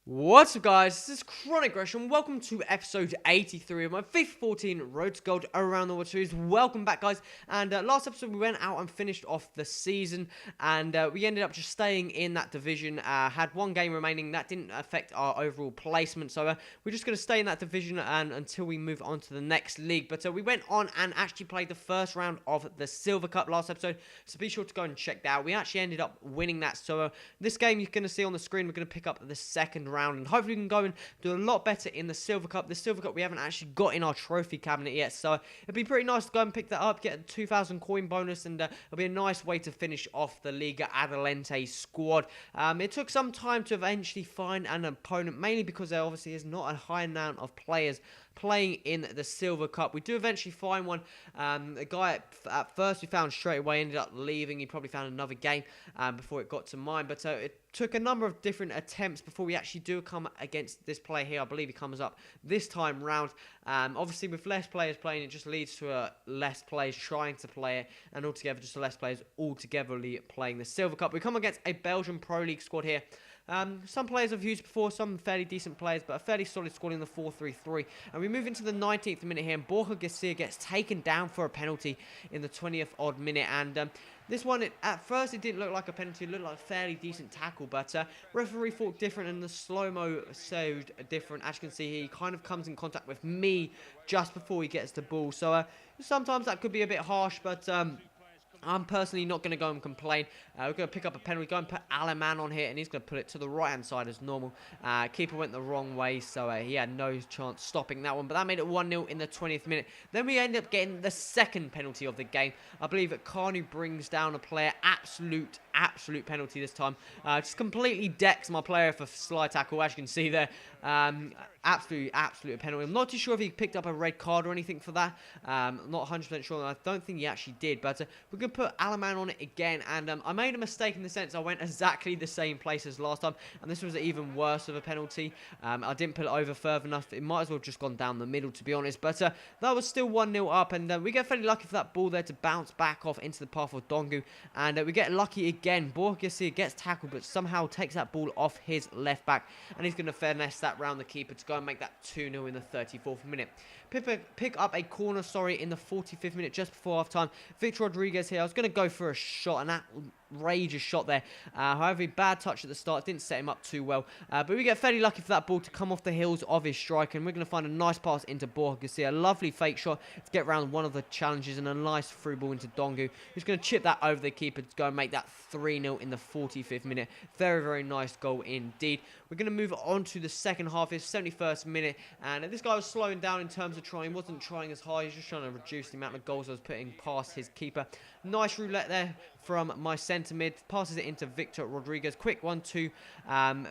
What's up, guys? This is Chronic Gresham. Welcome to episode 83 of my FIFA 14 Road to Gold Around the World series. Welcome back, guys. And last episode we went out and finished off the season, and we ended up just staying in that division. Had one game remaining. That didn't affect our overall placement, so we're just going to stay in that division until we move on to the next league. But we went on and actually played the first round of the Silver Cup last episode, so be sure to go and check that out. We actually ended up winning that, so this game you're going to see on the screen, we're going to pick up the second round. And hopefully we can go and do a lot better in the Silver Cup. The Silver Cup we haven't actually got in our trophy cabinet yet, so it'd be pretty nice to go and pick that up, get a 2,000 coin bonus, and it'll be a nice way to finish off the Liga Adelante squad. It took some time to eventually find an opponent, mainly because there obviously is not a high amount of players playing in the Silver Cup. We do eventually find one. A guy at first we found straight away ended up leaving. He probably found another game before it got to mine, but it took a number of different attempts before we actually do come against this player here. I believe he comes up this time round. Obviously with less players playing, it just leads to less players trying to play it, and altogether just less players altogether playing the Silver Cup. We come against a Belgian Pro League squad here. Some players I've used before, some fairly decent players, but a fairly solid squad in the 4-3-3. And we move into the 19th minute here, and Borja Garcia gets taken down for a penalty in the 20th odd minute. And this one, at first it didn't look like a penalty, it looked like a fairly decent tackle, but referee thought different, and the slow-mo showed different. As you can see, he kind of comes in contact with me just before he gets the ball. So sometimes that could be a bit harsh, but I'm personally not going to go and complain. We're going to pick up a penalty, go and put Alaman on here, and he's going to put it to the right-hand side as normal. Keeper went the wrong way, so he had no chance stopping that one. But that made it 1-0 in the 20th minute. Then we end up getting the second penalty of the game. I believe that Kanu brings down a player. Absolute penalty this time. Just completely decks my player for slide tackle, as you can see there. Absolute penalty. I'm not too sure if he picked up a red card or anything for that. Not 100% sure. I don't think he actually did, but we're going to put Alaman on it again, and I made a mistake in the sense I went exactly the same place as last time, and this was even worse of a penalty. I didn't put it over further enough. It might as well have just gone down the middle, to be honest, but that was still 1-0 up, and we get fairly lucky for that ball there to bounce back off into the path of Dongu, and we get lucky again. Borja Garcia gets tackled, but somehow takes that ball off his left back, and he's going to finesse that round the keeper to go and make that 2-0 in the 34th minute. Pick up a corner, in the 45th minute, just before half time. Victor Rodriguez here. I was going to go for a shot, and that outrageous shot there. However, bad touch at the start. Didn't set him up too well. But we get fairly lucky for that ball to come off the heels of his strike, and we're going to find a nice pass into Borja Garcia. A lovely fake shot to get around one of the challenges, and a nice through ball into Dongu, who's going to chip that over the keeper to go and make that 3-0 in the 45th minute. Very nice goal indeed. We're going to move on to the second half. It's 71st minute, and this guy was slowing down in terms of trying. He wasn't trying as hard. He was just trying to reduce the amount of goals I was putting past his keeper. Nice roulette there from my centre mid. Passes it into Victor Rodriguez. Quick 1-2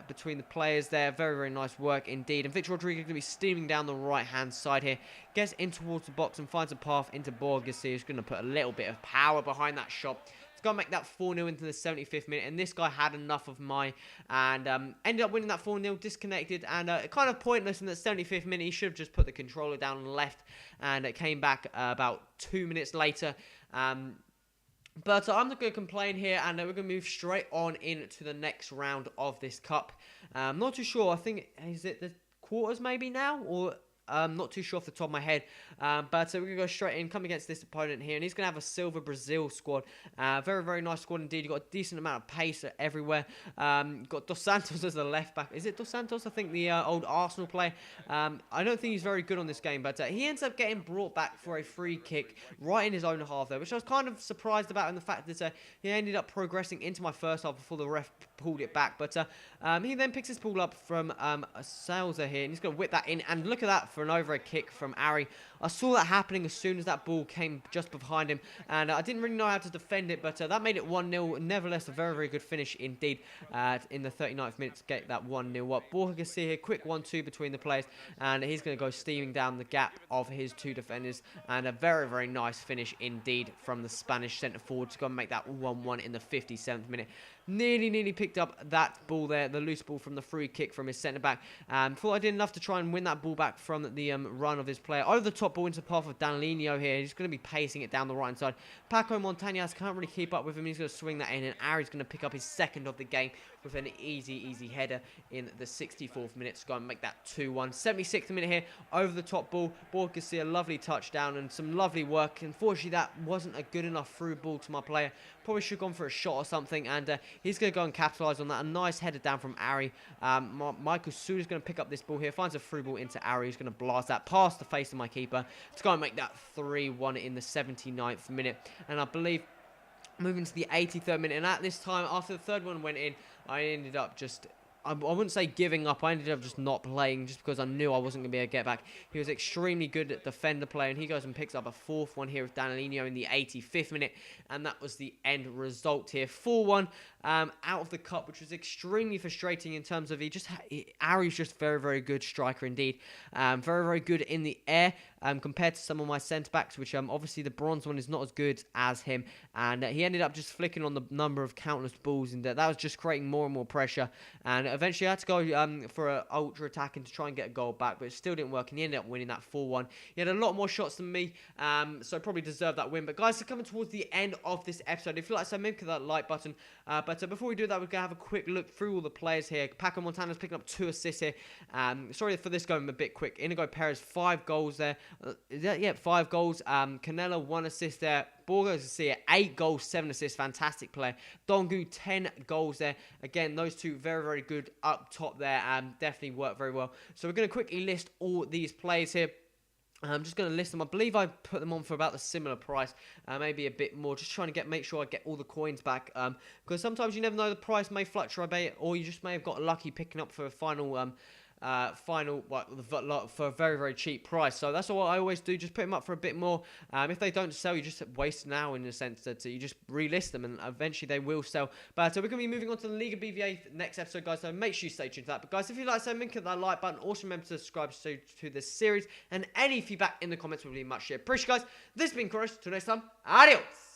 between the players there. Very nice work indeed. And Victor Rodriguez going to be steaming down the right-hand side here. Gets in towards the box and finds a path into Borja Garcia, who's going to put a little bit of power behind that shot. It's going to make that 4-0 into the 75th minute, and this guy had enough of mine, and ended up winning that 4-0, disconnected, and kind of pointless in the 75th minute. He should have just put the controller down and left, and it came back about 2 minutes later. But I'm not going to complain here, and we're going to move straight on into the next round of this cup. I'm not too sure. I think, is it the quarters maybe now, or I'm not too sure off the top of my head, but we're going to go straight in, come against this opponent here, and he's going to have a Silver Brazil squad. Very nice squad indeed. You've got a decent amount of pace everywhere. You've got Dos Santos as the left back. Is it Dos Santos? I think the old Arsenal player. I don't think he's very good on this game, but he ends up getting brought back for a free kick right in his own half there, which I was kind of surprised about in the fact that he ended up progressing into my first half before the ref pulled it back. But he then picks his ball up from Salza here, and he's going to whip that in, and look at that for an overhead kick from Ari. I saw that happening as soon as that ball came just behind him, and I didn't really know how to defend it, but that made it 1-0. Nevertheless, a very good finish indeed in the 39th minute to get that 1-0 up. Borja Garcia here, quick 1-2 between the players, and he's going to go steaming down the gap of his two defenders, and a very nice finish indeed from the Spanish centre forward to go and make that 1-1 in the 57th minute. Nearly picked up that ball there, the loose ball from the free kick from his centre-back. Thought I did enough to try and win that ball back from the run of his player. Over the top ball into the path of Danlino here. He's going to be pacing it down the right side. Paco Montañez can't really keep up with him. He's going to swing that in, and Ari's going to pick up his second of the game with an easy header in the 64th minute to go and make that 2-1. 76th minute here, over the top ball. Borg can see a lovely touchdown and some lovely work. Unfortunately, that wasn't a good enough through ball to my player. Probably should have gone for a shot or something, and he's going to go and capitalise on that. A nice header down from Ari. Michael Suda is going to pick up this ball here, finds a through ball into Ari. He's going to blast that past the face of my keeper to go and make that 3-1 in the 79th minute. And I believe moving to the 83rd minute, and at this time, after the third one went in, I ended up just... I wouldn't say giving up. I ended up just not playing just because I knew I wasn't going to be able to get back. He was extremely good at defender play, and he goes and picks up a fourth one here with Danilino in the 85th minute, and that was the end result here. 4-1 out of the cup, which was extremely frustrating in terms of Ari's just very good striker indeed. Very good in the air compared to some of my centre-backs, which obviously the bronze one is not as good as him, and he ended up just flicking on the number of countless balls, and that was just creating more and more pressure, and eventually I had to go for an ultra attacking to try and get a goal back, but it still didn't work, and he ended up winning that 4-1. He had a lot more shots than me, so probably deserved that win. But guys, we're coming towards the end of this episode. If you like, so maybe click that like button. But before we do that, we're going to have a quick look through all the players here. Paco Montana's picking up 2 assists here. Sorry for this going a bit quick. Inigo Perez, 5 goals there. 5 goals. Canelo, 1 assist there. Borgo's to see it, 8 goals, 7 assists, fantastic player. Dongu, 10 goals there. Again, those two very good up top there, definitely worked very well. So we're going to quickly list all these players here. I'm just going to list them. I believe I put them on for about the similar price, maybe a bit more. Just trying to make sure I get all the coins back, because sometimes you never know, the price may fluctuate, or you just may have got lucky picking up for a final for a very cheap price. So that's what I always do, just put them up for a bit more. If they don't sell, you just waste now, in the sense that you just relist them and eventually they will sell. But we're going to be moving on to the Liga BVA next episode, guys, so make sure you stay tuned to that. But guys, if you like something, click that like button. Also remember to subscribe to this series, and any feedback in the comments will be much appreciated, guys. This has been Chris. Till next time, adios.